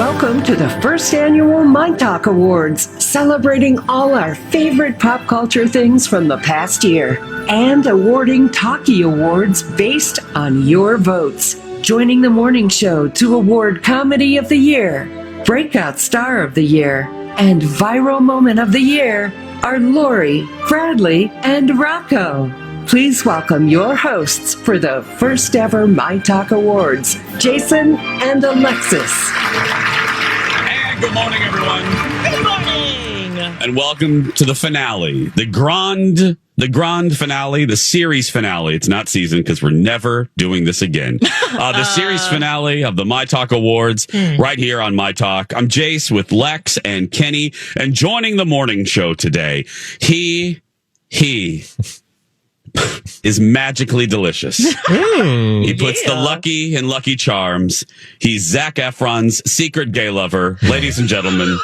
Welcome to the first annual myTalk Awards, celebrating all our favorite pop culture things from the past year and awarding Talkie Awards based on your votes. Joining the morning show to award Comedy of the Year, Breakout Star of the Year, and Viral Moment of the Year are Lori, Bradley, and Rocco. Please welcome your hosts for the first ever myTalk Awards, Jason and Alexis. And good morning, everyone. Good morning. And welcome to the finale, the grand finale, the series finale. It's not season because we're never doing this again. The series finale of the myTalk Awards right here on myTalk. I'm Jace with Lex and Kenny, and joining the morning show today, he is magically delicious. He puts the lucky in Lucky Charms. He's Zac Efron's secret gay lover. Ladies and gentlemen,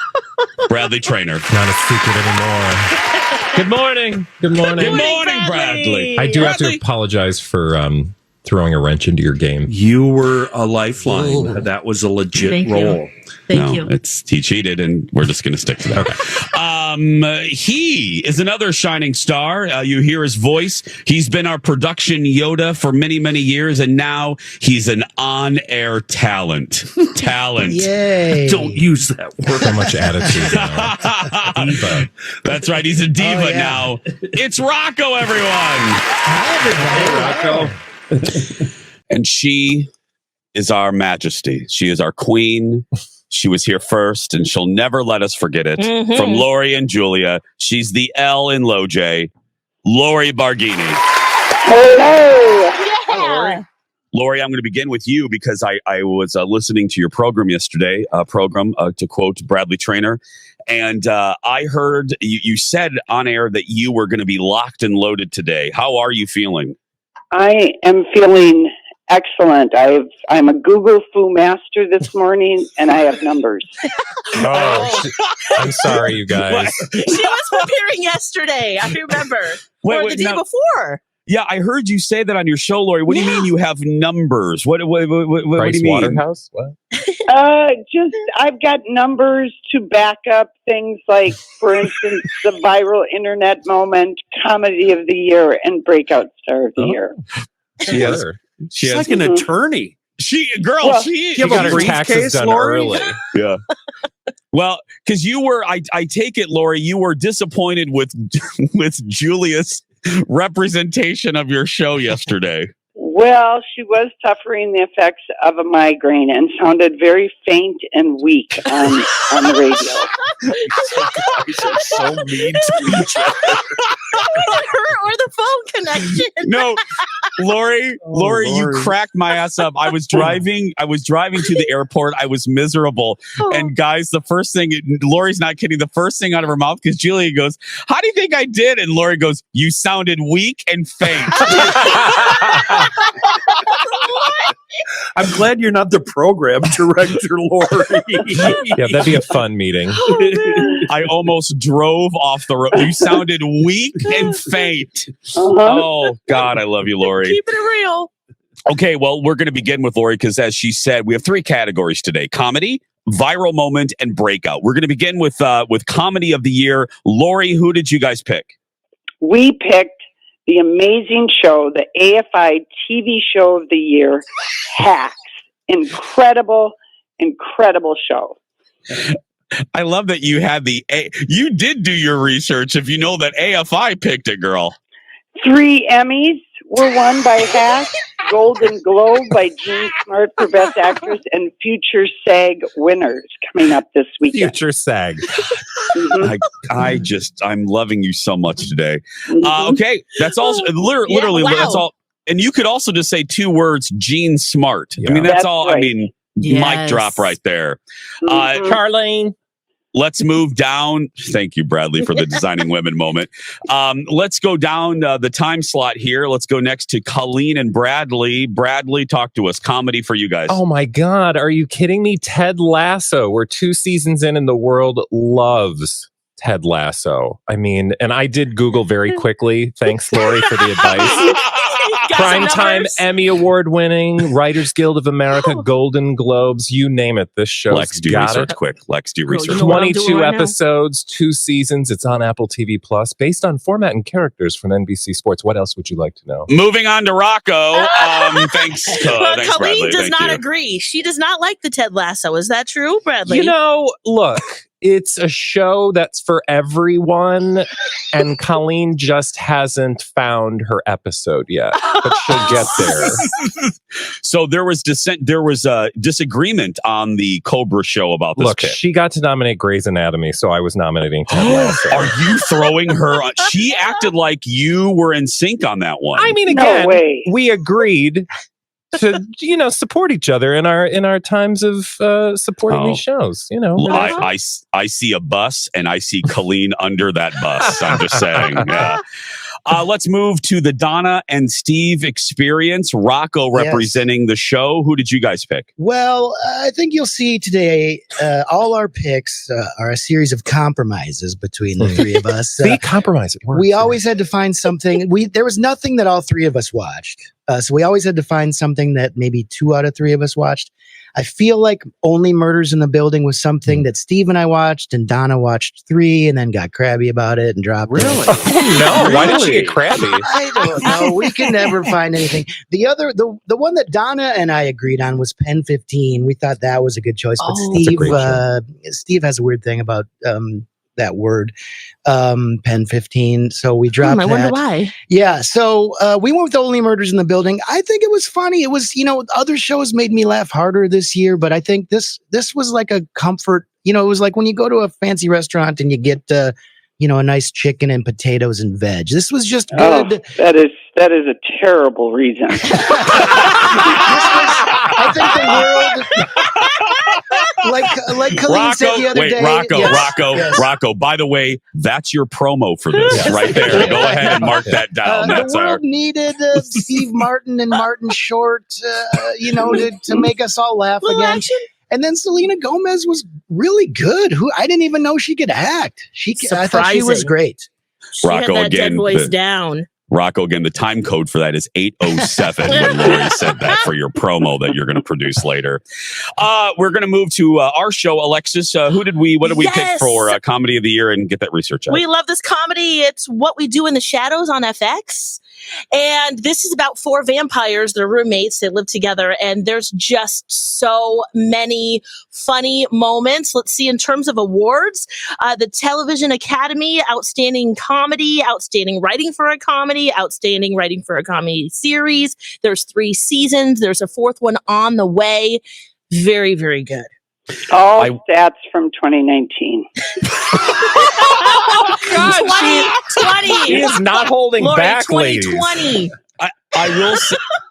Bradley Traynor. Not a secret anymore. Good morning. Good morning. Good morning, Bradley. I do have to apologize for throwing a wrench into your game. You were a lifeline. Ooh. That was a legit role. Thank you. He cheated, and we're just going to stick to that. Okay. He is another shining star. You hear his voice. He's been our production Yoda for many, many years, and now he's an on-air talent. Yay! Don't use that word. So much attitude now. Diva. That's right. He's a diva now. It's Rocco, everyone. Hi, everybody. Rocco. And she is our majesty. She is our queen. She was here first, and she'll never let us forget it. Mm-hmm. From Lori and Julia, she's the L in Low J, Lori Barghini. Hello. Yeah. Hi, Lori, I'm going to begin with you because I was listening to your program yesterday, to quote Bradley Traynor, and I heard you said on air that you were going to be locked and loaded today. How are you feeling? I am feeling excellent. I'm a Google Foo master this morning, and I have numbers. I'm sorry, you guys. She was preparing yesterday. I remember. Or the day before. Yeah, I heard you say that on your show, Lori. What do you mean you have numbers? What do you mean? Waterhouse? What? I've got numbers to back up things like, for instance, the viral internet moment, Comedy of the Year, and Breakout Star of the Year. She's like an attorney. She got her taxes done early. Yeah. Well, because you were, I take it, Lori, you were disappointed with Julia's representation of your show yesterday. Well, she was suffering the effects of a migraine and sounded very faint and weak on the radio. You guys are so mean to each other. Her or the phone connection. No, Lori, you cracked my ass up. I was driving to the airport. I was miserable. And guys, the first thing, Lori's not kidding, the first thing out of her mouth, because Julia goes, "How do you think I did?" And Lori goes, "You sounded weak and faint." I'm glad you're not the program director, Lori. Yeah, that'd be a fun meeting. I almost drove off the road. You sounded weak and faint. Oh, God, I love you, Lori. Keeping it real. Okay, well, we're going to begin with Lori because, as she said, we have 3 categories today: comedy, viral moment, and breakout. We're going to begin with Comedy of the Year. Lori, who did you guys pick? We picked the amazing show, the AFI TV show of the year, Hacks. Incredible show. I love that you had you did do your research if you know that AFI picked it, girl. 3 Emmys were won by Hacks, Golden Globe by Jean Smart for Best Actress, and Future SAG winners coming up this weekend. Future SAG. Mm-hmm. I'm loving you so much today. Mm-hmm. Okay, that's also literally wow. That's all. And you could also just say 2 words: Jean Smart. Yeah. I mean, that's all. Right. I mean, Yes. mic drop right there. Mm-hmm. Charlene. Let's move down. Thank you, Bradley, for the Designing Women moment. Let's go down the time slot here. Let's go next to Colleen and Bradley. Bradley, talk to us. Comedy for you guys. Oh my God, are you kidding me? Ted Lasso. We're 2 seasons in and the world loves Ted Lasso. I mean, and I did Google very quickly. Thanks, Lori, for the advice. Primetime Emmy Award winning, Writers Guild of America, Golden Globes, you name it. This show's Lex, do research quick. Lex, do research. 22 episodes, 2 seasons. It's on Apple TV Plus, based on format and characters from NBC Sports. What else would you like to know? Moving on to Rocco. Thanks. Thanks, Colleen Bradley. does Thank not you. agree. She does not like the Ted Lasso. Is that true, Bradley? You know, look, it's a show that's for everyone, and Colleen just hasn't found her episode yet, but she'll get there. So there was disagreement on the Cobra show about this. Look, pick. she got to nominate Grey's Anatomy, so I was nominating Ted Lasso. Are you throwing her on? She acted like you were in sync on that one. I mean, again, we agreed to support each other in our times of supporting these shows. I see a bus and I see Colleen under that bus. I'm just saying. Yeah. Let's move to the Donna and Steve experience. Rocco representing the show. Who did you guys pick? Well, I think you'll see today all our picks are a series of compromises between the three of us. See, compromise. We always had to find something. There was nothing that all three of us watched. So we always had to find something that maybe 2 out of 3 of us watched. I feel like Only Murders in the Building was something that Steve and I watched, and Donna watched 3 and then got crabby about it and dropped it. Oh, no. Why did she get crabby? I don't know. We can never find anything. The one that Donna and I agreed on was Pen 15. We thought that was a good choice. But Steve has a weird thing about that word, Pen 15. So we dropped that. I wonder why. Yeah. So we went with Only Murders in the Building. I think it was funny. It was, other shows made me laugh harder this year, but I think this was like a comfort. It was like when you go to a fancy restaurant and you get, a nice chicken and potatoes and veg. This was just good. Oh, that is a terrible reason. I think the world, like Colleen said the other day. Rocco. By the way, that's your promo for this right there. Go ahead and mark that down. The world needed Steve Martin and Martin Short, to make us all laugh again. Action. And then Selena Gomez was really good. I didn't even know she could act. I thought she was great. She Rocco had that again. dead voice down. Rocco, again, the time code for that is 8:07 when Lori said that for your promo that you're going to produce later. We're going to move to our show. Alexis, what did we pick for Comedy of the Year and get that research out? We love this comedy. It's What We Do in the Shadows on FX. And this is about 4 vampires. They're roommates. They live together. And there's just so many funny moments. Let's see, in terms of awards, the Television Academy, Outstanding Comedy, Outstanding Writing for a Comedy, Outstanding Writing for a Comedy Series. There's 3 seasons. There's a 4th one on the way. Very, very good. All stats from 2019. Oh, God, 20. She is not holding Lori, back, 2020.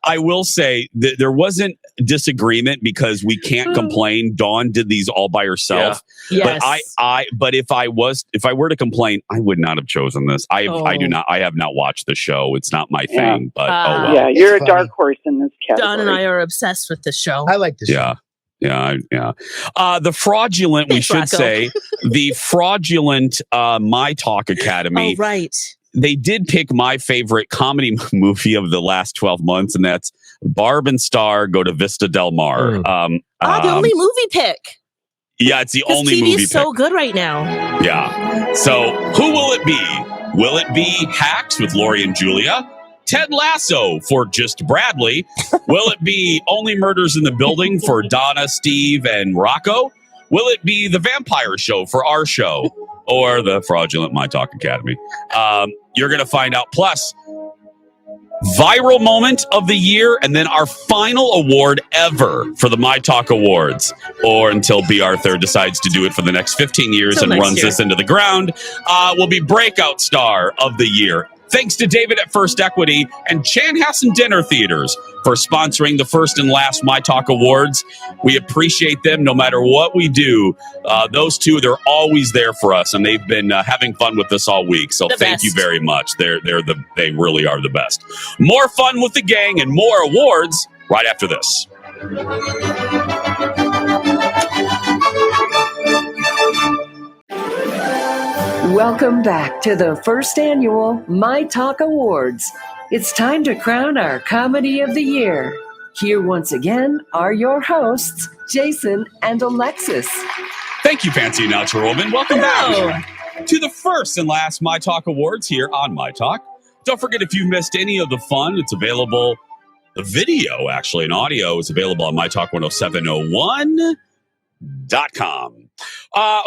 I will say that there wasn't disagreement because we can't complain. Dawn did these all by herself. Yeah. Yes. But if I were to complain, I would not have chosen this. I have not watched the show. It's not my thing. But well. Yeah, you're a dark horse in this category. Don and I are obsessed with this show. I like this show. Yeah. The fraudulent, we should say, the fraudulent myTalk Academy. Oh, right. They did pick my favorite comedy movie of the last 12 months, and that's Barb and Star Go to Vista Del Mar. The only movie pick. Yeah, it's the only TV movie pick. is so good right now. Yeah. So who will it be? Will it be Hacks with Lori and Julia? Ted Lasso for just Bradley? Will it be Only Murders in the Building for Donna, Steve, and Rocco? Will it be The Vampire Show for our show? Or the fraudulent myTalk Academy? You're going to find out. Plus, viral moment of the year, and then our final award ever for the myTalk Awards. Or until B. Arthur decides to do it for the next 15 years and runs this into the ground, will be Breakout Star of the Year. Thanks to David at First Equity and Chanhassen Dinner Theaters for sponsoring the first and last myTalk Awards. We appreciate them no matter what we do. Those two, they're always there for us, and they've been having fun with us all week. So thank you very much. They really are the best. More fun with the gang and more awards right after this. Welcome back to the first annual myTalk Awards. It's time to crown our Comedy of the Year. Here once again are your hosts, Jason and Alexis. Thank you, Fancy Announcer Woman. Welcome back to the first and last myTalk Awards here on myTalk. Don't forget, if you missed any of the fun, it's available. The video, actually, and audio is available on myTalk1071.com.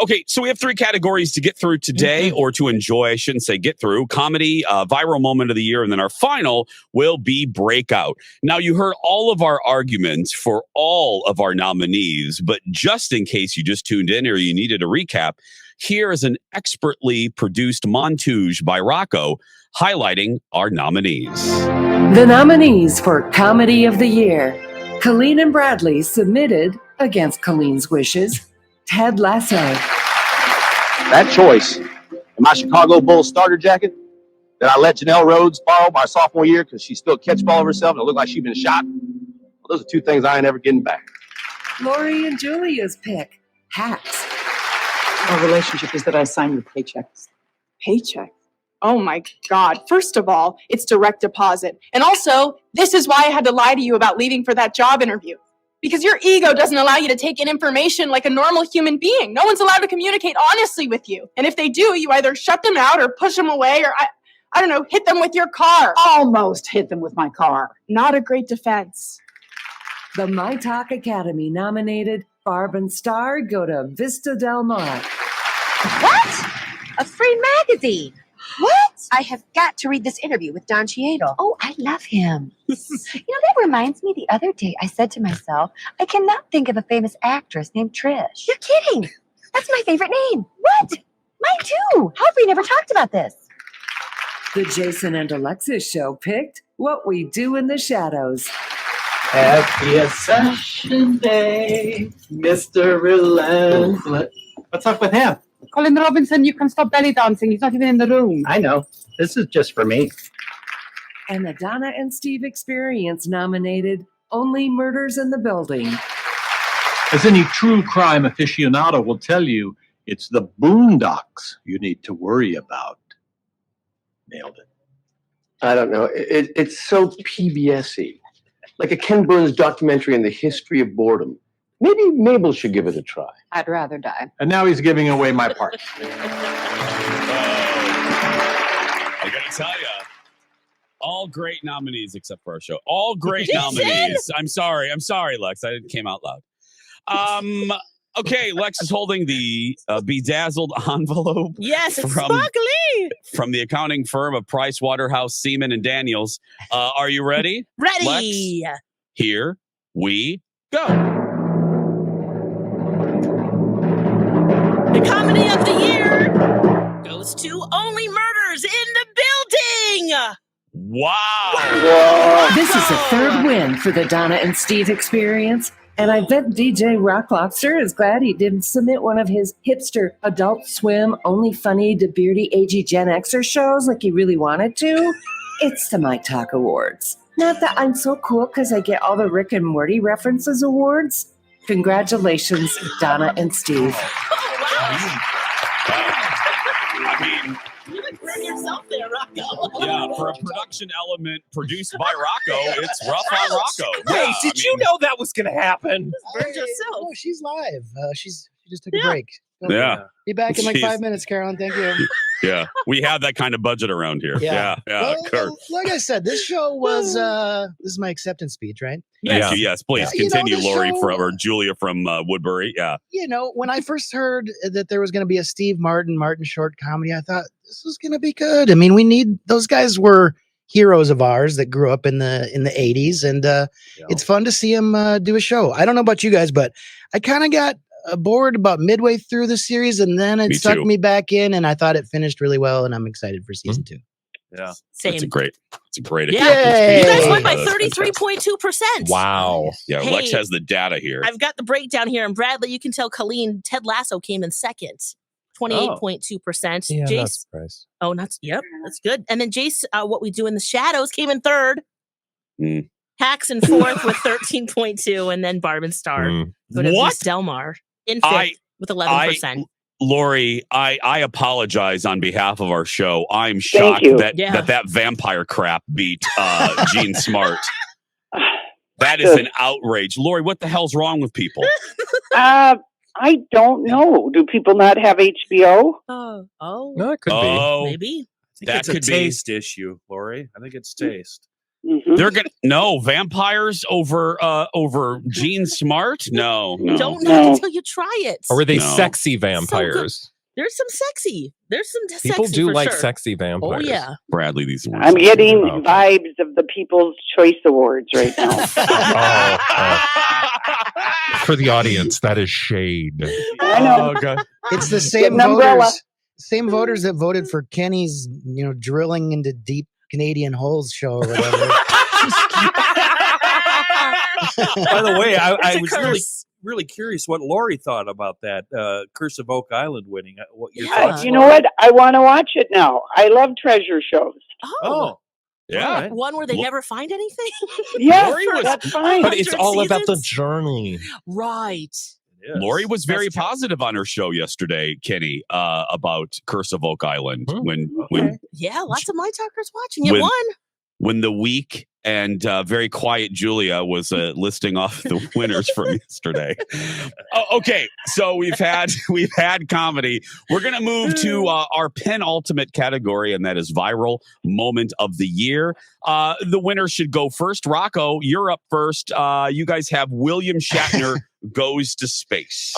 Okay, so we have 3 categories to get through today, or to enjoy. I shouldn't say get through. Comedy, viral moment of the year, and then our final will be breakout. Now, you heard all of our arguments for all of our nominees, but just in case you just tuned in or you needed a recap, here is an expertly produced montage by Rocco highlighting our nominees. The nominees for Comedy of the Year. Colleen and Bradley submitted, against Colleen's wishes, Ted Lasso. That choice in my Chicago Bulls starter jacket that I let Janelle Rhodes borrow my sophomore year because she still catch ball of herself and it looked like she'd been shot. Well, those are 2 things I ain't ever getting back. Lori and Julia's pick, Hacks. Our relationship is that I sign with paychecks. Paycheck? Oh my God. First of all, it's direct deposit. And also, this is why I had to lie to you about leaving for that job interview. Because your ego doesn't allow you to take in information like a normal human being. No one's allowed to communicate honestly with you. And if they do, you either shut them out or push them away or, I don't know, hit them with your car. Almost hit them with my car. Not a great defense. The myTalk Academy nominated Barb and Star go to Vista Del Mar. What? A free magazine. What? I have got to read this interview with Don Cheadle. Oh, I love him. That reminds me, the other day I said to myself, I cannot think of a famous actress named Trish. You're kidding. That's my favorite name. What? Mine too. How have we never talked about this? The Jason and Alexis show picked What We Do in the Shadows. Happy Ascension Day, Mr. Relentless. What's up with him? Colin Robinson, you can stop belly dancing. He's not even in the room. I know. This is just for me. And the Donna and Steve Experience nominated Only Murders in the Building. As any true crime aficionado will tell you, it's the boondocks you need to worry about. Nailed it. I don't know. It's so PBS-y. Like a Ken Burns documentary on the history of boredom. Maybe Mabel should give it a try. I'd rather die. And now he's giving away my part. I gotta tell you, all great nominees except for our show. All great nominees. I'm sorry, Lex. I came out loud. Okay, Lex is holding the bedazzled envelope. Yes, it's sparkly. From the accounting firm of Price Waterhouse, Seaman, and Daniels. Are you ready? Ready. Lex? Here we go. The Comedy of the Year goes to Only Murders in the Building. Wow. This is the 3rd win for the Donna and Steve Experience. And I bet DJ Rock Lobster is glad he didn't submit one of his hipster Adult Swim, only funny to beardy agey Gen Xer shows like he really wanted to. It's the myTalk Awards. Not that I'm so cool because I get all the Rick and Morty references awards. Congratulations, Donna and Steve. I mean, You look for yourself there, Rocco. yeah, for a production element produced by Rocco, it's rough on Rocco. Wait, did you know that was going to happen? Burned yourself. Oh, she's live. She just took a break. Yeah. Be back in like Jeez. 5 minutes, Carolyn. Thank you. Yeah, we have that kind of budget around here. Yeah. Well, like I said, this show was this is my acceptance speech, right? Thank you. Yes, please continue, the Lori show- or Julia from Woodbury. Yeah. When I first heard that there was going to be a Steve Martin short comedy, I thought this was going to be good. I mean, we need those guys were heroes of ours that grew up in the 80s, and it's fun to see him do a show. I don't know about you guys, but I kind of got bored about midway through the series, and then it sucked me back in, and I thought it finished really well, and I'm excited for season 2. Yeah, Same. It's a great Yeah, you guys won by 33.2%. Wow. Yeah, Hey, Lex has the data here. I've got the breakdown here, and Bradley, you can tell Colleen Ted Lasso came in second, 28.2%. Yeah, Jace, not surprised. That's good. And then Jace, What We Do in the Shadows came in third. Mm. Hacks in fourth with 13.2, and then Barb and Star. Go to What? Miss Delmar in fifth with 11%. Lori, I apologize on behalf of our show. I'm shocked that vampire crap beat Gene Smart. That is an outrage. Lori, what the hell's wrong with people? I don't know. Do people not have HBO? No, it could be. Maybe. I think it's a taste issue, Lori. I think it's taste. Mm-hmm. They're gonna vampires over Gene Smart? No. Don't know until you try it. Or were they sexy vampires? There's some sexy. There's some sexy. People do for like sure. sexy vampires. Oh yeah, Bradley. These ones. I'm getting vibes of the People's Choice Awards right now. For the audience, that is shade. I know. Okay. It's the same voters that voted for Kenny's, drilling into deep Canadian holes show or whatever. By the way, I was really curious what Lori thought about that Curse of Oak Island winning. What your thoughts? You know what? I want to watch it now. I love treasure shows. Oh. Yeah. Like one where they never find anything? Yes, that's fine. But it's all about the journey. Right. Lori was very positive on her show yesterday, Kenny, about Curse of Oak Island. When lots of my talkers watching it. When the weak and very quiet Julia was listing off the winners from yesterday. Okay, so we've had comedy. We're gonna move to our penultimate category, and that is viral moment of the year. The winner should go first. Rocco, you're up first. You guys have William Shatner goes to space.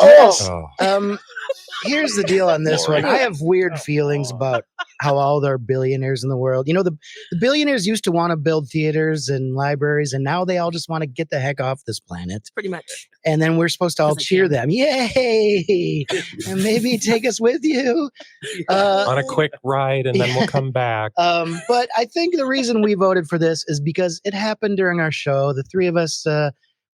Here's the deal on this one. I have weird feelings about how all there are billionaires in the world. The billionaires used to want to build theaters and libraries, and now they all just want to get the heck off this planet. Pretty much. And then we're supposed to all cheer them. Yay! And maybe take us with you. On a quick ride, and then we'll come back. But I think the reason we voted for this is because it happened during our show. The three of us,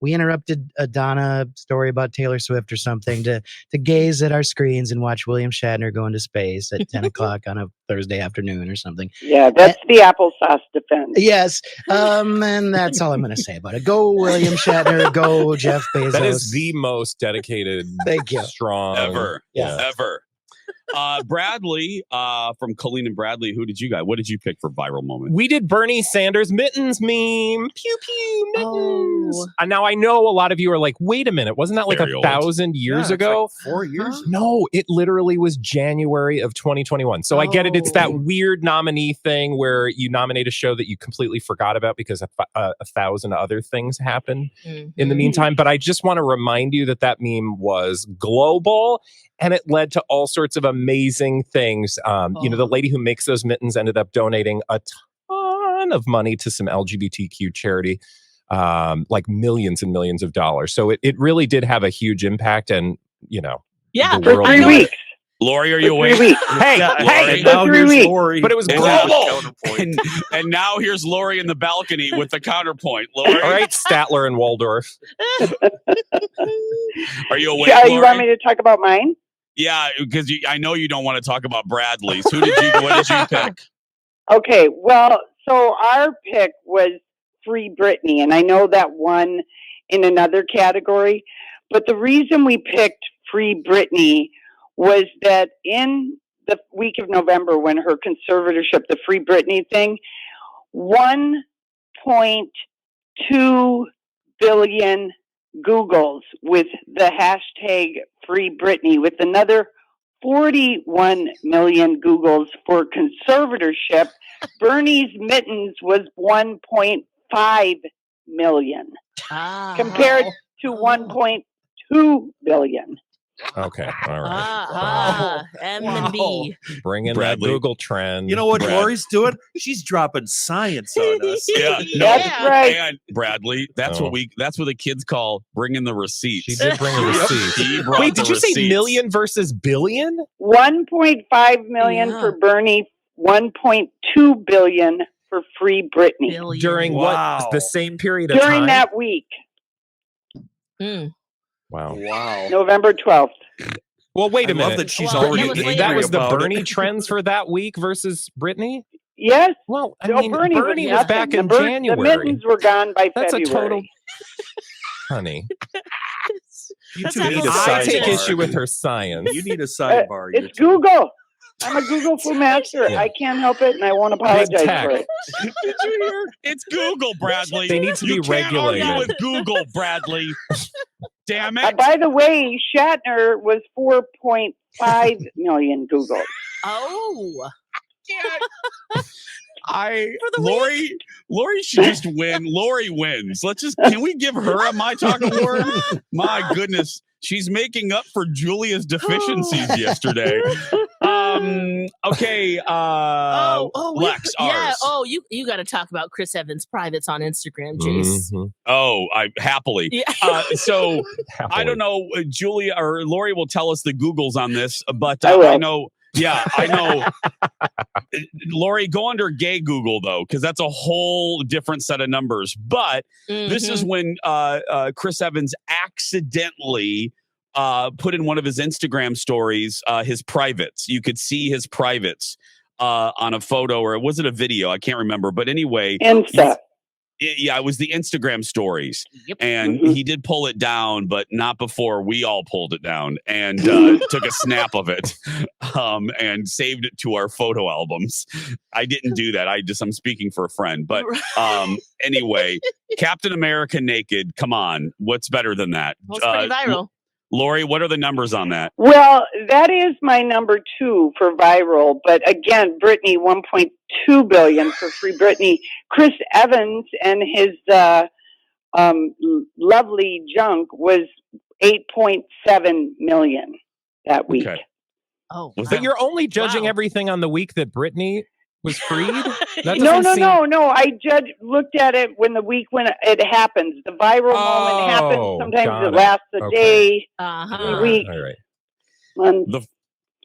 we interrupted a Donna story about Taylor Swift or something to gaze at our screens and watch William Shatner go into space at 10 o'clock on a Thursday afternoon or something. Yeah, that's the applesauce defense. Yes. And that's all I'm going to say about it. Go William Shatner. Go Jeff Bezos. That is the most dedicated, strong ever. Yeah. Ever. Bradley, from Colleen and Bradley, what did you pick for viral moment? We did Bernie Sanders mittens meme. Pew pew mittens. Now I know a lot of you are like, wait a minute, wasn't that like Very 1,000 years ago? Like 4 years? No, it literally was January of 2021. So I get it. It's that weird nominee thing where you nominate a show that you completely forgot about because 1,000 other things happened in the meantime. But I just want to remind you that meme was global. And it led to all sorts of amazing things. The lady who makes those mittens ended up donating a ton of money to some LGBTQ charity, like millions and millions of dollars. So it really did have a huge impact. And, for 3 weeks. Lori, are you awake? Hey, now here's Lori. But it was global. And now here's Lori in the balcony with the counterpoint. Lori. All right, Statler and Waldorf. Are you awake, You Lori? want me to talk about mine? Yeah, because I know you don't want to talk about Bradley's. What did you pick? Okay, well, so our pick was Free Britney, and I know that won in another category, but the reason we picked Free Britney was that in the week of November when her conservatorship, the Free Britney thing, 1.2 billion Googles with the hashtag Free Britney, with another 41 million Googles for conservatorship. Bernie's mittens was 1.5 million compared to 1.2 billion. Okay, all right. M and B. Bring in Bradley. that Google trend. You know what Lori's doing? She's dropping science on us. That's right. And Bradley, that's what the kids call bringing the receipts. She did bring a receipt. Wait, did you say million versus billion? 1.5 million for Bernie, 1.2 billion for Free Britney. During what? The same period of time? During that week. Wow. November 12th. Well, wait a minute. I love that she's already that was the Bernie it. trends for that week versus Britney? Yes. Well, I mean, Bernie was back in January. The mittens were gone by That's February. a total... Honey. You Let's two have need a a I sidebar. take issue with her science. You need a sidebar. It's Google. I'm a Google full master. Yeah. I can't help it, and I won't apologize tech. for it. Did you hear? It's Google, Bradley. They need to you be can't argue regulated. with Google, Bradley. Damn it. By the way, Shatner was 4.5 million Googled. Oh. Lori should just win. Lori wins. Can we give her a myTalk award? My goodness. She's making up for Julia's deficiencies yesterday. Okay. Lex, ours. Oh, you got to talk about Chris Evans' privates on Instagram, Jace. Mm-hmm. Oh, happily. Yeah. So Happily. I don't know. Julia or Lori will tell us the Googles on this, but I will. I know. Yeah, I know. Lori, go under gay Google, though, because that's a whole different set of numbers. But this is when Chris Evans accidentally put in one of his Instagram stories his privates. You could see his privates on a photo, or was it a video? I can't remember. But anyway. Insta. It was the Instagram stories. Yep. And he did pull it down, but not before we all pulled it down and took a snap of it and saved it to our photo albums. I didn't do that. I'm speaking for a friend. But anyway, Captain America naked. Come on. What's better than that? Well, it's pretty viral. Lori, what are the numbers on that? Well, that is my number 2 for viral. But again, Britney, 1.2 billion for Free Britney. Chris Evans and his lovely junk was 8.7 million that week. Okay. Oh, But you're only judging everything on the week that Britney was freed? That No. doesn't seem- I looked at it when the week when it happens. The viral moment happens. Sometimes got it lasts a day, Uh-huh. 3 weeks. All right.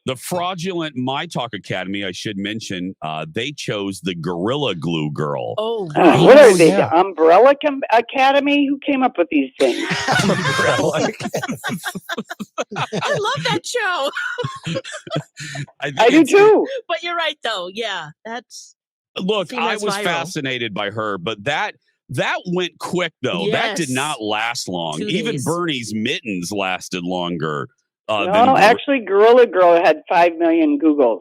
The fraudulent myTalk Academy, I should mention, they chose the Gorilla Glue Girl. Oh, What are they? The Umbrella Academy? Who came up with these things? Umbrella. I love that show. I do too. But you're right, though. Yeah, that's. Look, seen I as was viral. fascinated by her, but that went quick, though. That did Yes. not last long. 2 Even days. Bernie's mittens lasted longer. No, actually, Gorilla Girl had 5 million Googles.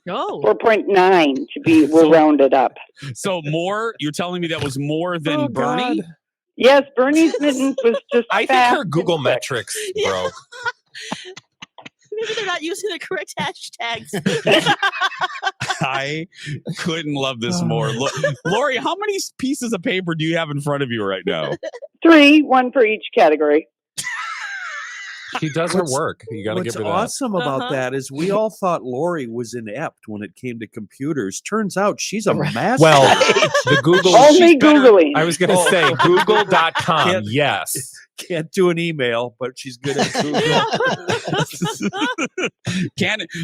Oh. 4.9 to be, we'll round it up. So more? You're telling me that was more than Bernie? God. Yes, Bernie's mittens was just I think fast her Google and quick. metrics broke. Maybe they're not using the correct hashtags. I couldn't love this more. Lori, how many pieces of paper do you have in front of you right now? 3, 1 for each category. She does her work. You got to give What's her that. awesome about that is we all thought Lori was inept when it came to computers. Turns out she's a master. Well, the Google. Only Googling. I was going to say Google.com. Can't- Yes. Can't do an email, but she's good at Google.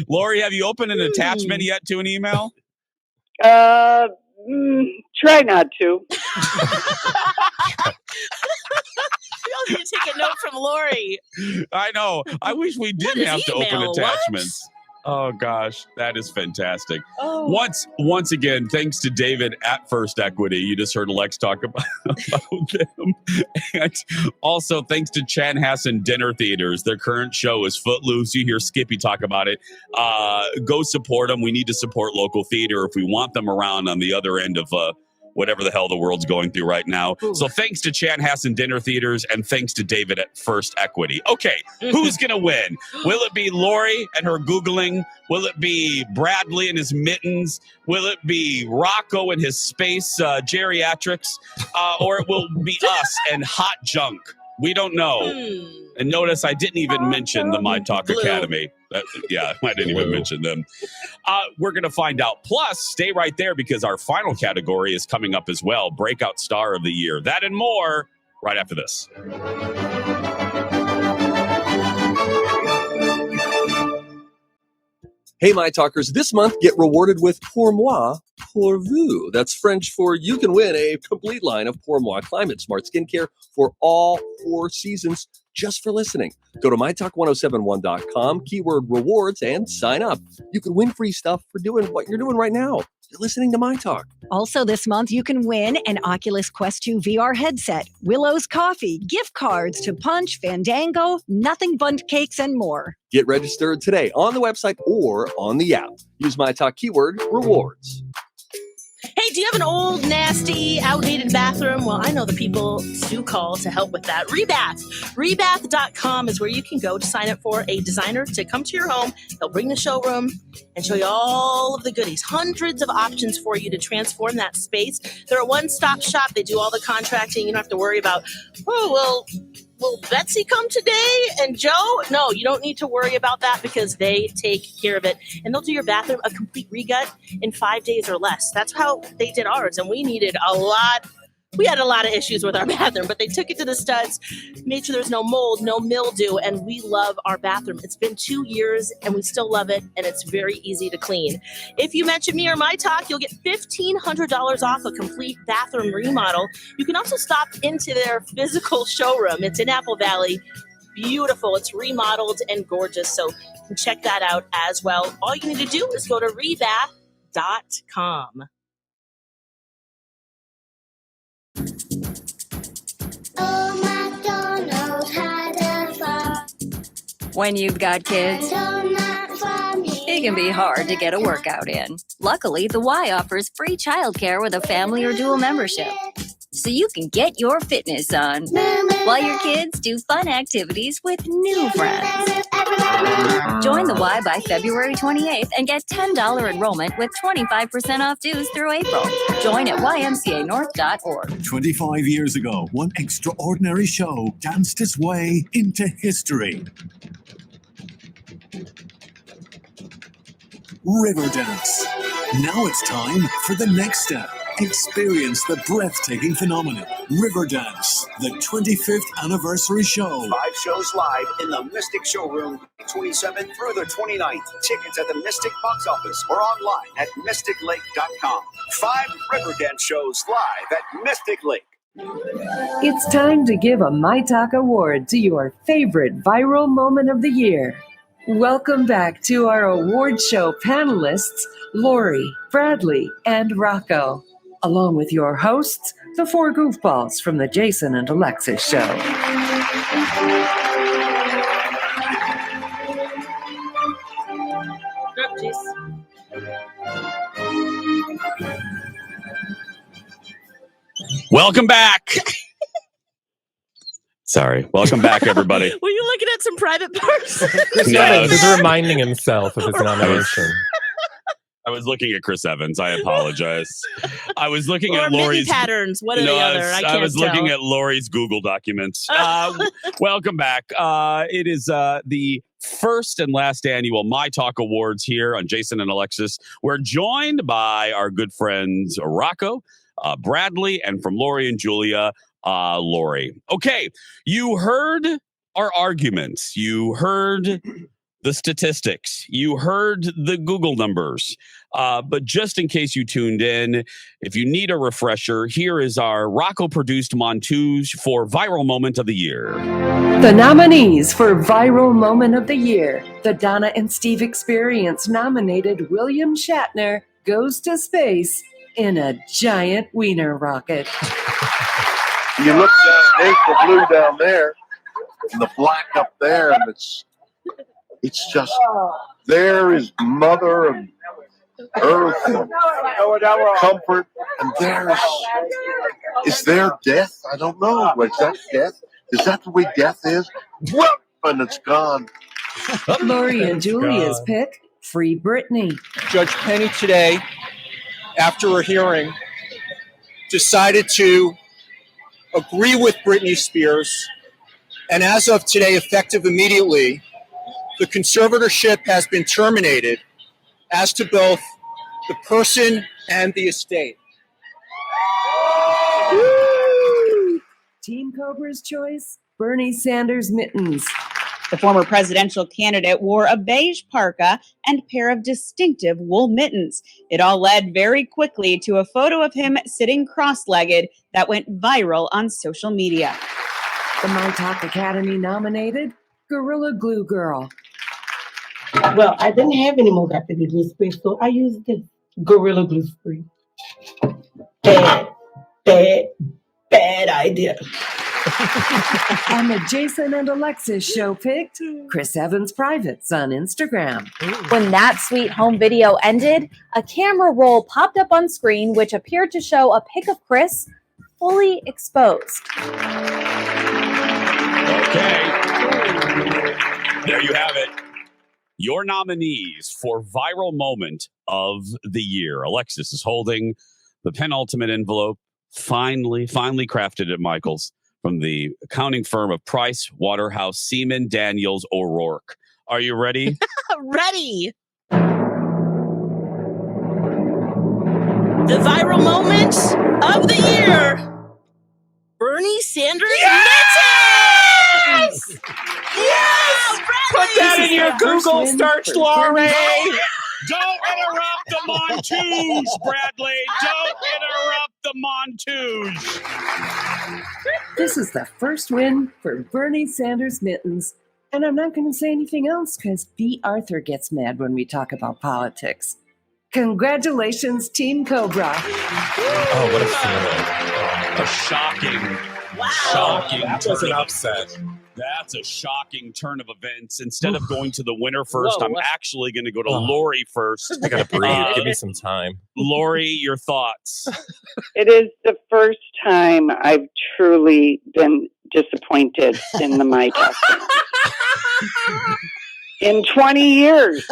Lori, have you opened an attachment yet to an email? Try not to. We all need to take a note from Lori. I know. I wish we didn't is have to open email? attachments. Oh gosh, that is fantastic. Oh. Once again, thanks to David at First Equity. You just heard Lex talk about them. And also thanks to Chanhassen Dinner Theaters. Their current show is Footloose. You hear Skippy talk about it. Go support them. We need to support local theater if we want them around on the other end of whatever the hell the world's going through right now. Ooh. So thanks to Chanhassen Dinner Theaters and thanks to David at First Equity. Okay, who's going to win? Will it be Lori and her Googling? Will it be Bradley and his mittens? Will it be Rocco and his space geriatrics? Or it will be us and hot junk? We don't know. And notice I didn't even mention the myTalk Academy. I didn't even mention them. We're going to find out. Plus, stay right there because our final category is coming up as well. Breakout Star of the Year. That and more right after this. Hey, my talkers, this month get rewarded with Pour Moi, Pour Vous. That's French for you can win a complete line of Pour Moi Climate Smart Skincare for all 4 seasons just for listening. Go to mytalk1071.com, keyword rewards, and sign up. You can win free stuff for doing what you're doing right now. You're listening to My Talk. Also this month, you can win an Oculus Quest 2 VR headset, Willow's Coffee, gift cards to Punch, Fandango, Nothing Bundt Cakes, and more. Get registered today on the website or on the app. Use My Talk keyword rewards. Hey, do you have an old, nasty, outdated bathroom? Well, I know the people to call to help with that. Rebath. Rebath.com is where you can go to sign up for a designer to come to your home. They'll bring the showroom and show you all of the goodies. Hundreds of options for you to transform that space. They're a one-stop shop. They do all the contracting. You don't have to worry about, will Betsy come today? And Joe? No, you don't need to worry about that because they take care of it. And they'll do your bathroom a complete regut in 5 days or less. That's how they did ours. And we needed a lot. We had a lot of issues with our bathroom, but they took it to the studs, made sure there's no mold, no mildew, and we love our bathroom. It's been 2 years, and we still love it, and it's very easy to clean. If you mention me or My Talk, you'll get $1,500 off a complete bathroom remodel. You can also stop into their physical showroom. It's in Apple Valley. Beautiful. It's remodeled and gorgeous, so you can check that out as well. All you need to do is go to rebath.com. When you've got kids, it can be hard to get a workout in. Luckily, the Y offers free childcare with a family or dual membership, so you can get your fitness on while your kids do fun activities with new friends. Join the Y by February 28th and get $10 enrollment with 25% off dues through April. Join at ymcanorth.org. 25 years ago, one extraordinary show danced its way into history. Riverdance. Now it's time for the next step. Experience the breathtaking phenomenon. Riverdance, the 25th anniversary show. 5 shows live in the Mystic Showroom, 27th through the 29th. Tickets at the Mystic box office or online at mysticlake.com. 5 Riverdance shows live at Mystic Lake. It's time to give a myTalk award to your favorite viral moment of the year. Welcome back to our award show panelists, Lori, Bradley, and Rocco, along with your hosts, the 4 goofballs from the Jason and Alexis Show. Welcome back. Sorry. Welcome back, everybody. Were you looking at some private parts? No, He's reminding himself of his nomination. I was looking at Chris Evans. I apologize. I was looking or at Lori's patterns. One or the other. I was looking at Lori's Google documents. Welcome back. It is the first and last annual My Talk Awards here on Jason and Alexis. We're joined by our good friends Rocco, Bradley, and from Lori and Julia, Lori. Okay, you heard our arguments. You heard the statistics. You heard the Google numbers. But just in case you tuned in, if you need a refresher, here is our Rocco-produced montage for Viral Moment of the Year. The nominees for Viral Moment of the Year. The Donna and Steve Experience nominated William Shatner goes to space in a giant wiener rocket. You look down, there's the blue down there, and the black up there, and it's just, there is Mother of Earth and comfort, and is there death? I don't know. Is that death? Is that the way death is? Whoop, and it's gone. Lori and Julia's pick, Free Britney. Judge Penny today, after a hearing, decided to agree with Britney Spears, and as of today, effective immediately, the conservatorship has been terminated as to both the person and the estate. Woo! Team Cobra's choice, Bernie Sanders mittens. The former presidential candidate wore a beige parka and a pair of distinctive wool mittens. It all led very quickly to a photo of him sitting cross-legged that went viral on social media. The myTalk Academy nominated Gorilla Glue Girl. Well, I didn't have any more after the glue space, so I used this. Gorilla Glue free. Bad idea. And the Jason and Alexis show picked Chris Evans Privates on Instagram. When that sweet home video ended, a camera roll popped up on screen which appeared to show a pic of Chris fully exposed. Okay. There you have it. Your nominees for viral moment of the year. Alexis is holding the penultimate envelope, finally crafted at Michael's from the accounting firm of Price Waterhouse Seaman Daniels O'Rourke. Are you ready? Ready. The viral moment of the year. Bernie Sanders mittens! Yes! Put that in your Google search, Lori! Don't interrupt the montage, Bradley. Don't interrupt the montage. This is the first win for Bernie Sanders mittens. And I'm not going to say anything else because B. Arthur gets mad when we talk about politics. Congratulations, Team Cobra. Oh, what a feeling. A shocking. That was an upset. That's a shocking turn of events. Instead of going to the winner first, Whoa. I'm actually going to go to Lori first. I gotta breathe. Give me some time. Lori, your thoughts? It is the first time I've truly been disappointed in the myTalk. In 20 years.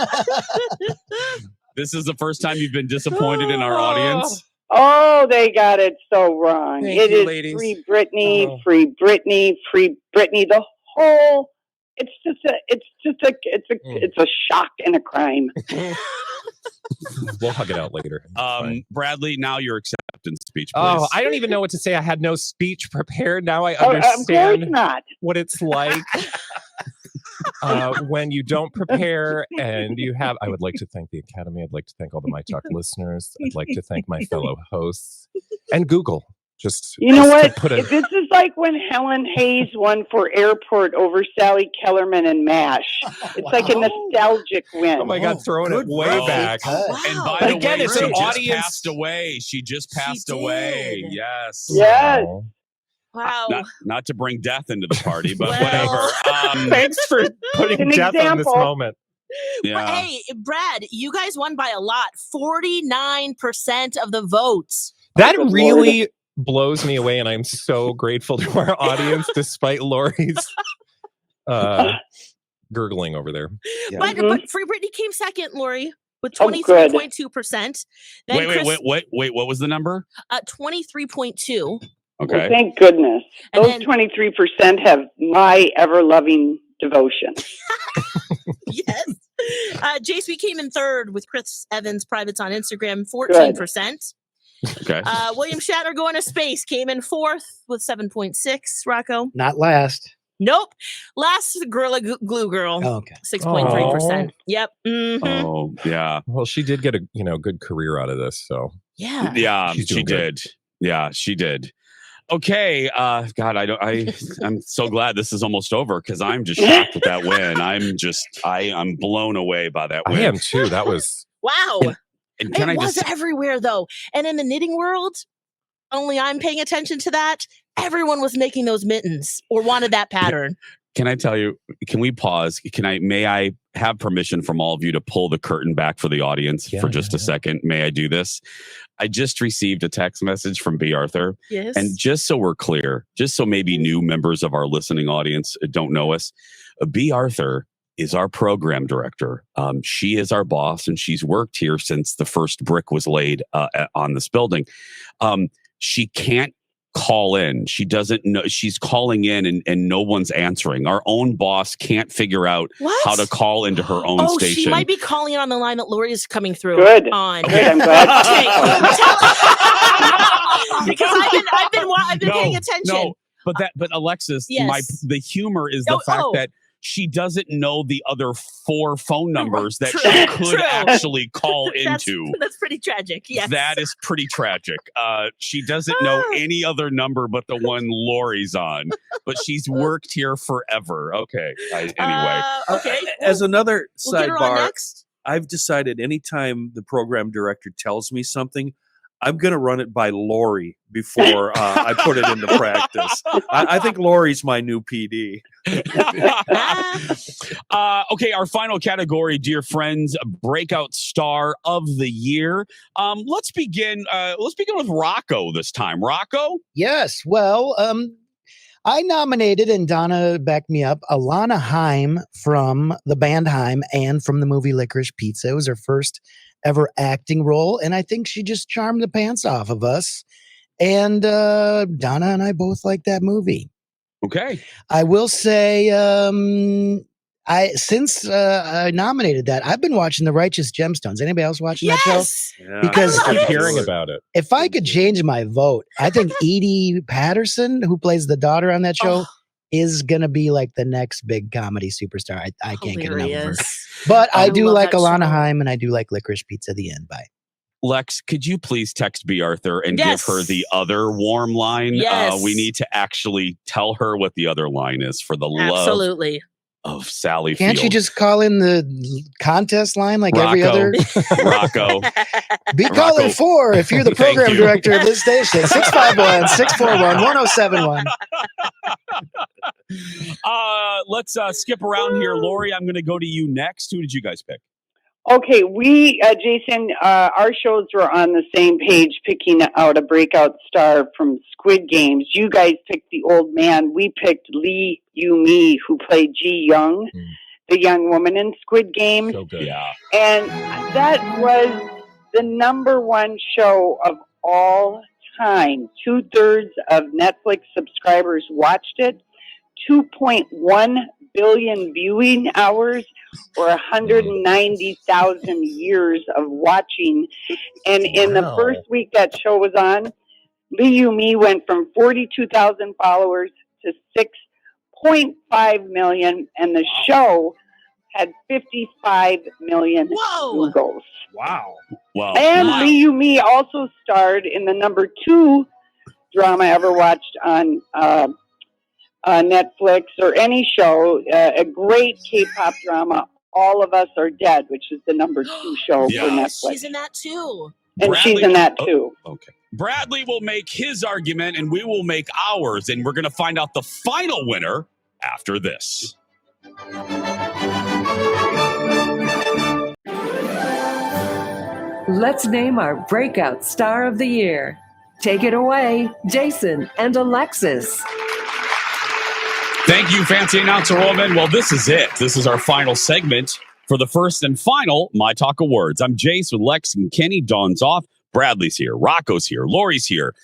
This is the first time you've been disappointed in our audience? Oh, they got it so wrong. Thank It you, is ladies. free Britney, Oh. free Britney, free Britney. The whole, it's a shock and a crime. We'll hug it out later. Bradley, now your acceptance speech, please. Oh, I don't even know what to say. I had no speech prepared. Now I Of course understand not. what it's like when you don't prepare and you have. I would like to thank the Academy. I'd like to thank all the myTalk listeners. I'd like to thank my fellow hosts and Google. You know what? To put a, This is like when Helen Hayes won for Airport over Sally Kellerman and MASH. It's like a nostalgic win. oh my God, throwing it way back. And by But the again, way, it's she an just audience- passed away. She just passed away. did. Yes. Yes. Wow. Not to bring death into the party, but Well. whatever. Thanks for putting An death on this example. moment. Yeah. But hey, Brad, you guys won by a lot. 49% of the votes. That Good really blows me away, and I'm so grateful to our audience, despite Lori's gurgling over there. But Free Britney came second, Lori, with Oh, good. 23.2%. Then Wait. What was the number? 23.2. Okay. Well, thank goodness. And Those then- 23% have my ever-loving devotion. Yes. Jace, we came in third with Chris Evans Privates on Instagram, 14%. Okay. William Shatner going to space came in fourth with 7.6. Rocco. Not last. Nope. Last is the Gorilla Glue Girl. Oh, okay. 6.3%. Yep. Mhm. Oh, yeah. Well, she did get a good career out of this, so Yeah. Yeah, She's she doing good. did. Yeah, she did. Okay, God, I'm so glad this is almost over because I'm just shocked with that win. I'm blown away by that win. I am too. That was Wow. And can It I was just everywhere, though. And in the knitting world, only I'm paying attention to that. Everyone was making those mittens or wanted that pattern. Can I tell you, can we pause? May I have permission from all of you to pull the curtain back for the audience for just a second? May I do this? I just received a text message from B. Arthur. Yes. And just so we're clear, just so maybe new members of our listening audience don't know us, B. Arthur is our program director. She is our boss, and she's worked here since the first brick was laid on this building. She can't call in. She doesn't know. She's calling in and no one's answering. Our own boss can't figure out how to call into her own station. She might be calling in on the line that Lori is coming through. Good. On. Good, I'm glad. Because I've been paying attention. No, but Alexis, Yes. the humor is the fact that she doesn't know the other 4 phone numbers that she could actually call into. That's pretty tragic. Yes. That is pretty tragic. She doesn't know any other number but the one Lori's on, but she's worked here forever. Okay. Anyway. Okay. As another We'll get her on sidebar, next. I've decided anytime the program director tells me something, I'm going to run it by Lori before I put it into practice. I think Lori's my new PD. Okay, our final category, dear friends, Breakout Star of the Year. Let's begin with Rocco this time. Rocco? Yes. Well, I nominated, and Donna backed me up, Alana Haim from the band Haim and from the movie Licorice Pizza. It was her first ever acting role, and I think she just charmed the pants off of us. And Donna and I both like that movie. Okay. I will say, since I nominated that, I've been watching The Righteous Gemstones. Anybody else watching that show? Yeah, Because I keep hearing about it. if I could change my vote, I think Edie Patterson, who plays the daughter on that show, is going to be like the next big comedy superstar. I can't get enough of her. But I do like Alana Haim, and I do like Licorice Pizza: The End. Bye. Lex, could you please text B. Arthur and Yes. give her the other warm line? Yes. We need to actually tell her what the other line is for the Absolutely. love of Sally Can't Field. you just call in the contest line like every other? Rocco. Be caller 4 if you're the Thank program you. director of this station. 651-641-1071. Let's skip around here. Lori, I'm going to go to you next. Who did you guys pick? Okay, we, Jason, our shows were on the same page picking out a breakout star from Squid Games. You guys picked the old man. We picked Lee Yu-mi, who played Ji Young, the young woman in Squid Games. So good. Yeah. And that was the #1 show of all time. 2/3 of Netflix subscribers watched it. 2.1 billion viewing hours, or 190,000 years of watching. And in the first week that show was on, Lee Yu-mi went from 42,000 followers to 6.5 million, and the show had 55 million Googles. Wow. Wow. And Lee Yu-mi also starred in the #2 drama I ever watched on Netflix or any show, a great K-pop drama, All of Us Are Dead, which is the #2 show for Netflix. She's in that too. And she's in that too. Okay. Bradley will make his argument and we will make ours, and we're going to find out the final winner after this. Let's name our breakout star of the year. Take it away, Jason and Alexis. Thank you, fancy announcer woman. Well, this is it. This is our final segment for the first and final My Talk Awards. I'm Jace with Lex and Kenny. Dawn's off. Bradley's here. Rocco's here. Lori's here.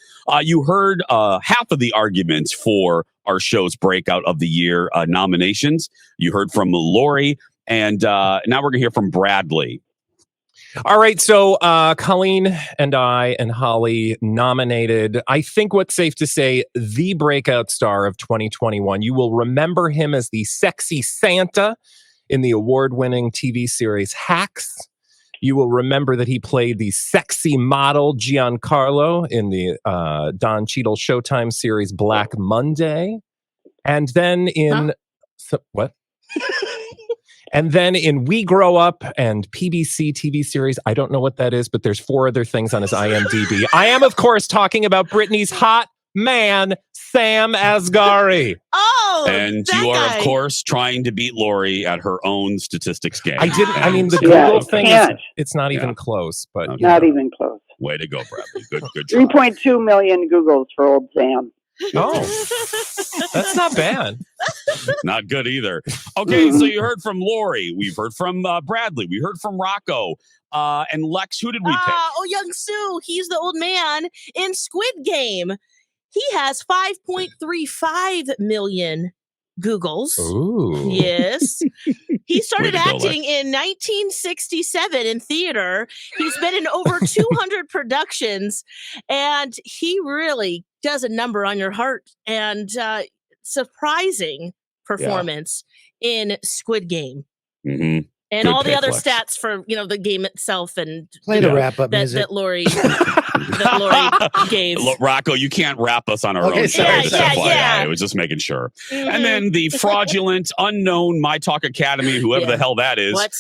You heard half of the arguments for our show's Breakout of the Year nominations. You heard from Lori, and now we're going to hear from Bradley. All right, so Colleen and I and Holly nominated, I think what's safe to say, the breakout star of 2021. You will remember him as the sexy Santa in the award-winning TV series Hacks. You will remember that he played the sexy model Giancarlo in the Don Cheadle Showtime series Black Monday. And then in... what? And then in We Grow Up and PBC TV series, I don't know what that is, but there's 4 other things on his IMDb. I am, of course, talking about Britney's hot man, Sam Asghari. Oh, and you are, of course, trying to beat Lori at her own statistics game. I didn't. I mean, the Yeah, Google you thing can't. is, it's not even close, but you Not know. even close. Way to go, Bradley. Good try. 3.2 million Googles for old Sam. Oh, that's not bad. Not good either. Okay, so you heard from Lori. We've heard from Bradley. We heard from Rocco. And Lex, who did we pick? Oh, Young Soo. He's the old man in Squid Game. He has 5.35 million Googles. Ooh. Yes. He started Way to go, acting in 1967 in theater. He's been in over 200 productions, and he really does a number on your heart. And surprising performance in Squid Game. Mm-hmm. And Good all the pick, other Lex. stats for the game itself and Play the wrap-up music. that Lori that Lori gave. Look, Rocco, you can't wrap us on our Okay, own show. sorry. Just Yeah, FYI. yeah. I was just making sure. Mhm. And then the fraudulent, unknown myTalk Academy, whoever the hell that is, What?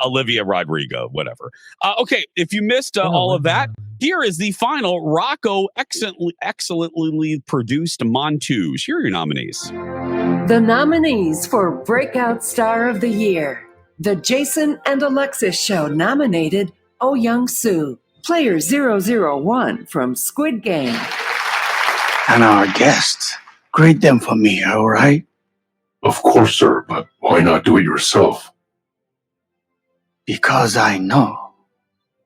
Olivia Rodrigo, whatever. Okay, if you missed all of that, here is the final Rocco excellently produced montage. Here are your nominees. The nominees for Breakout Star of the Year. The Jason and Alexis Show nominated Oh Young-soo, player 001 from Squid Game. And our guests, grade them for me, all right? Of course, sir, but why not do it yourself? Because I know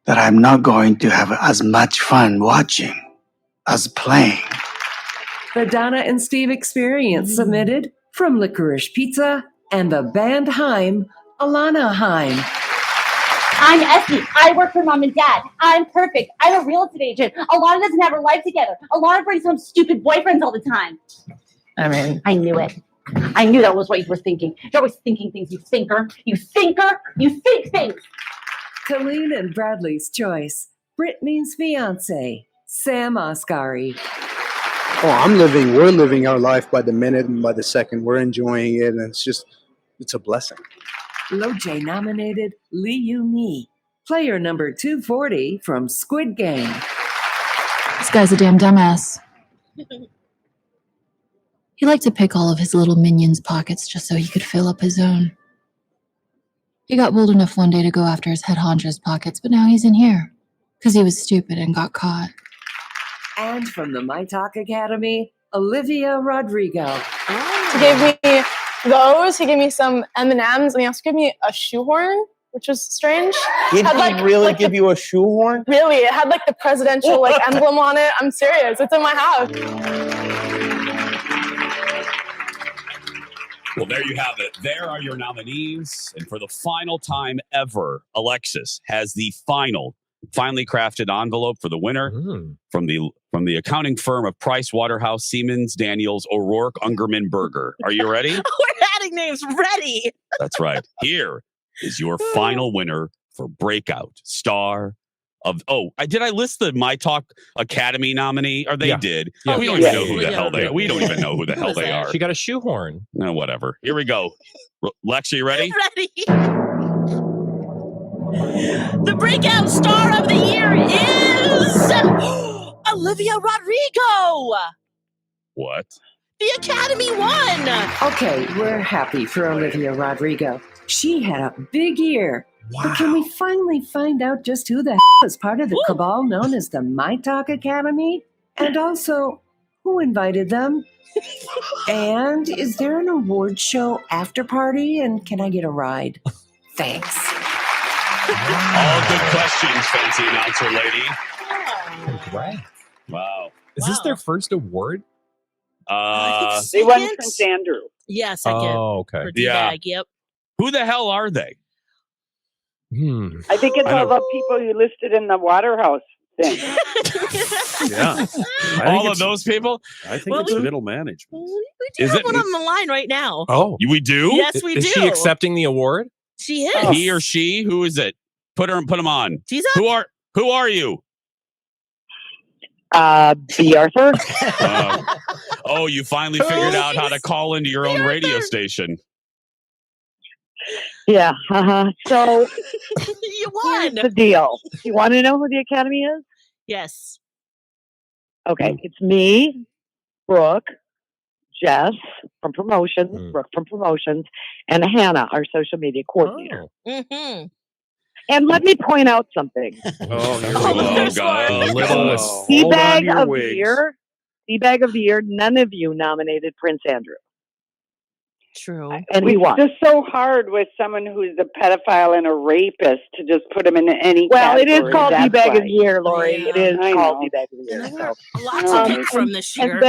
that I'm not going to have as much fun watching as playing. The Donna and Steve Experience submitted from Licorice Pizza and the band Haim, Alana Haim. I'm Essie. I work for mom and dad. I'm perfect. I'm a real estate agent. Alana doesn't have her life together. Alana brings home stupid boyfriends all the time. I mean, I knew it. I knew that was what you were thinking. You're always thinking things, you thinker. You thinker. You think things. Colleen and Bradley's Choice, Brittany's Fiance, Sam Asghari. Oh, we're living our life by the minute and by the second. We're enjoying it, and it's a blessing. Loj nominated Lee Yu-mi, player number 240 from Squid Game. This guy's a damn dumbass. He liked to pick all of his little minions' pockets just so he could fill up his own. He got bold enough one day to go after his head honcho's pockets, but now he's in here because he was stupid and got caught. And from the myTalk Academy, Olivia Rodrigo. He gave me those. He gave me some M&Ms, and he also gave me a shoehorn, which was strange. Did he really give you a shoehorn? Really, it had like the presidential emblem on it. I'm serious. It's in my house. Well, there you have it. There are your nominees. And for the final time ever, Alexis has the finally crafted envelope for the winner from the accounting firm of Price Waterhouse Siemens Daniels O'Rourke Ungerman Berger. Are you ready? We're adding names. Ready. That's right. Here is your final winner for Breakout Star of. Oh, did I list the myTalk Academy nominee? Or they did. Yeah. We don't even know who the hell they are. We don't even know who the hell they are. She got a shoehorn. No, whatever. Here we go. Lex, are you ready? Ready. The Breakout Star of the Year is Olivia Rodrigo. What? The Academy won. Okay, we're happy for Olivia Rodrigo. She had a big year. Wow. But can we finally find out just who the is part of the cabal known as the myTalk Academy? And also, who invited them? And is there an award show after party? And can I get a ride? Thanks. All good questions, fancy announcer lady. Congrats. Wow. Is this their first award? They won Prince Andrew. Yeah, second. Oh, okay. For D-Bag, yep. Who the hell are they? I think it's all the people you listed in the Waterhouse thing. Yeah. All of those people? I think it's middle management. We do have one on the line right now. Oh, we do? Yes, we is do. Is she accepting the award? She is. He or she? Who is it? Put him on. She's up. Who are you? B. Arthur. You finally figured out how to call into your own radio station. Yeah. So you won. Here's the deal. You want to know who the Academy is? Yes. Okay. It's me, Brooke, Jess from Promotions, Brooke from Promotions, and Hannah, our social media coordinator. Mm-hmm. And let me point out something. God. D-Bag of the Year. D-Bag of the Year. None of you nominated Prince Andrew. True. And he won. It's just so hard with someone who's a pedophile and a rapist to just put him in any category. It is called D-Bag of the Year, Lori. Yeah. It is called D-Bag of the Year. So. Lots to pick from this year.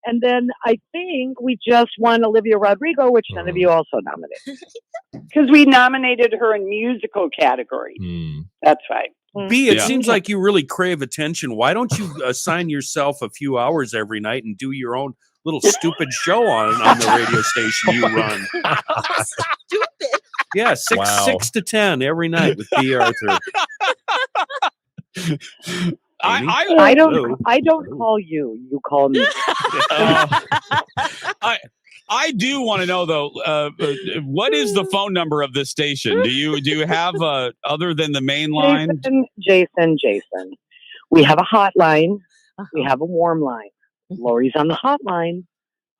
And then I think we just won Olivia Rodrigo, which none of you also nominated. Because we nominated her in musical category. That's right. B, it seems like you really crave attention. Why don't you assign yourself a few hours every night and do your own little stupid show on the radio station you run? Stupid. Yeah, 6 to 10 every night with B. Arthur. I don't call you. You call me. I do want to know though, what is the phone number of this station? Do you have other than the main line? Jason. We have a hotline. We have a warm line. Lori's on the hotline.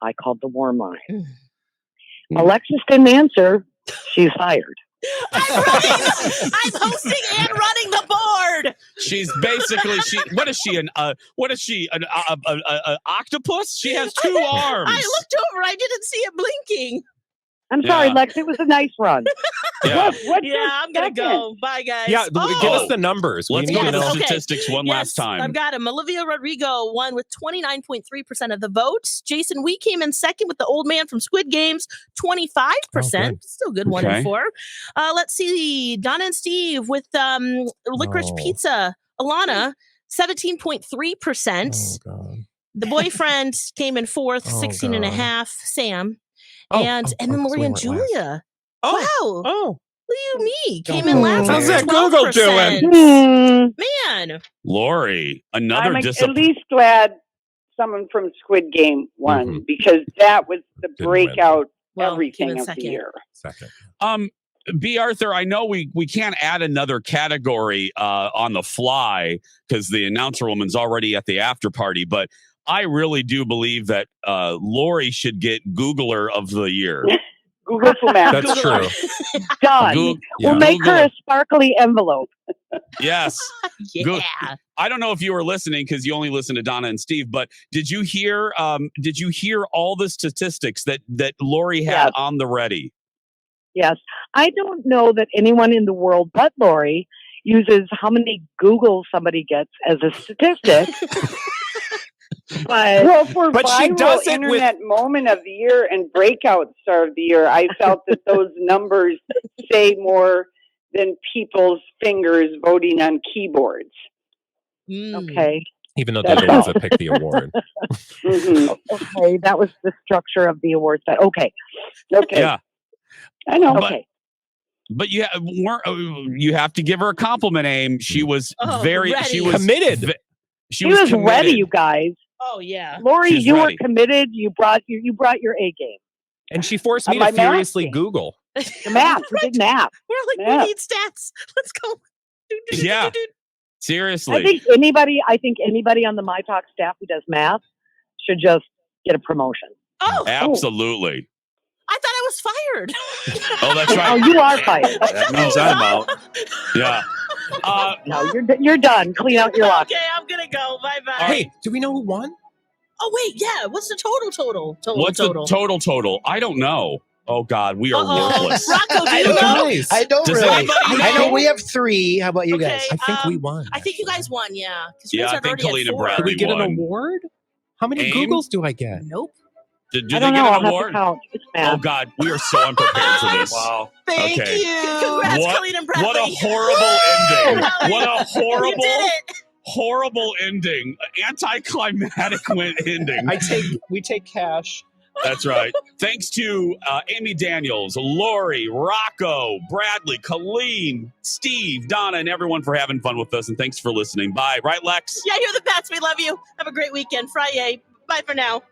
I called the warm line. Alexis didn't answer. She's fired. I'm hosting and running the board. She's basically what is she an octopus? She has 2 arms. I looked over. I didn't see it blinking. I'm sorry, Lex. It was a nice run. Yeah, I'm gonna go. Bye, guys. Yeah, give us the numbers. Let's go to the statistics one last time. I've got him. Olivia Rodrigo won with 29.3% of the votes. Jason Wee came in second with the old man from Squid Games, 25%. Still good, 1 and 4. Let's see, Donna and Steve with Licorice Pizza. Alana, 17.3%. The boyfriend came in fourth, 16.5%. Sam. And then Lori and Julia. Wow. Look at me. Came in last. How's that Google 12%. doing? Man. Lori, another I'm at least glad someone from Squid Game won because that was the breakout everything of the year. B. Arthur, I know we can't add another category on the fly because the announcer woman's already at the after party, but I really do believe that Lori should get Googler of the year. Google for Mac. That's true. Done. We'll make her a sparkly envelope. Yes. I don't know if you were listening because you only listen to Donna and Steve, but did you hear all the statistics that Lori had on the ready? Yes. I don't know that anyone in the world but Lori uses how many Google somebody gets as a statistic. But for she viral does it internet moment of the year and breakout star of the year, I felt that those numbers say more than people's fingers voting on keyboards. Okay. Even though they're the ones that pick the award. Okay, that was the structure of the award set. Okay. Yeah. I know. Okay. But you have to give her a compliment, Aim. She was she was committed. She was committed. ready, you guys. Oh yeah, Lori, She's you ready. were committed. You brought your A game. And she forced me My to math furiously game. Google. The math. We did math. We're like, Math. we need stats. Let's go. Yeah. Seriously. I think anybody on the myTalk staff who does math should just get a promotion. Oh, absolutely. I thought I was fired. Oh, that's right. Oh, you are fired. That means I'm out. Yeah. No, you're done. Clean out your locker. Okay, I'm gonna go. Bye bye. Hey, do we know who won? Oh wait, yeah. What's the total? What's the total? I don't know. Oh God, we are worthless. Rocco, do you know? I don't Does really. anybody I know? know we have 3. How about you guys? I think we won. I think you guys won. Yeah. 'Cause you Yeah, guys I are think already Colleen at and 4. Bradley Did we get an won. award? How many Aim? Googles do I get? Nope. Do I they don't get know. I'll an have award? to count. It's math. Oh God, we are so unprepared for this. Wow. Thank Okay. you. Congrats, Colleen and Bradley. What a horrible ending. What a You did it. horrible ending. Anticlimactic ending. We take cash. That's right. Thanks to Amy Daniels, Lori, Rocco, Bradley, Colleen, Steve, Donna, and everyone for having fun with us. And thanks for listening. Bye. Right, Lex? Yeah, you're the best. We love you. Have a great weekend. Friday. Bye for now.